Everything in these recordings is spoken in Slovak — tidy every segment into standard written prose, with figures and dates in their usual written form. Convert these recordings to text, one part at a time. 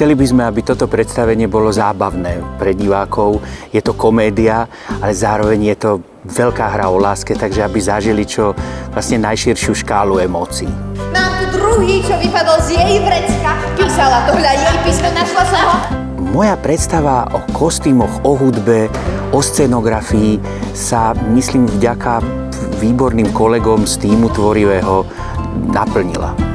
Chceli by sme, aby toto predstavenie bolo zábavné pre divákov. Je to komédia, ale zároveň je to veľká hra o láske, takže aby zažili čo vlastne najširšiu škálu emócií. Mám tu druhý, čo vypadol z jej vrecka. Písala to, hľa jej písme, našla som ho. Moja predstava o kostýmoch, o hudbe, o scenografii sa, myslím, vďaka výborným kolegom z týmu Tvorivého naplnila.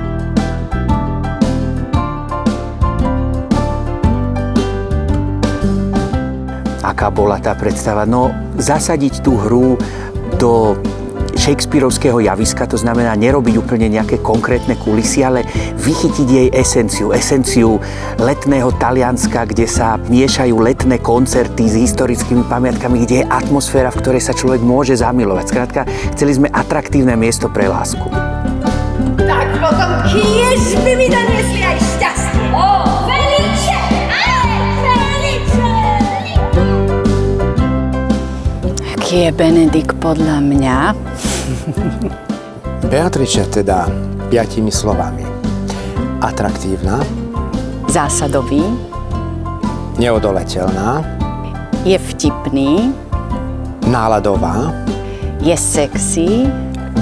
Aká bola tá predstava? No, zasadiť tú hru do shakespearovského javiska, to znamená nerobiť úplne nejaké konkrétne kulisy, ale vychytiť jej esenciu letného Talianska, kde sa miešajú letné koncerty s historickými pamiatkami, kde je atmosféra, v ktorej sa človek môže zamilovať. Skrátka, chceli sme atraktívne miesto pre lásku. Tak potom kiež by mi doniesli aj šťastie. Ó, Felice! Ale Felice! Aký je Benedikt podľa mňa? Beatrice teda 5 slovami. Atraktívna. Zásadový. Neodoleteľná. Je vtipný. Náladová. Je sexy.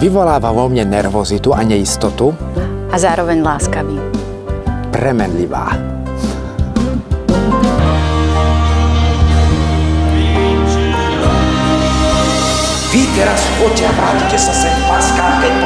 Vyvoláva vo mne nervozitu a neistotu. A zároveň láskavý. Premenlivá. Vy teraz choďte a vrátite sa sem, páská, keď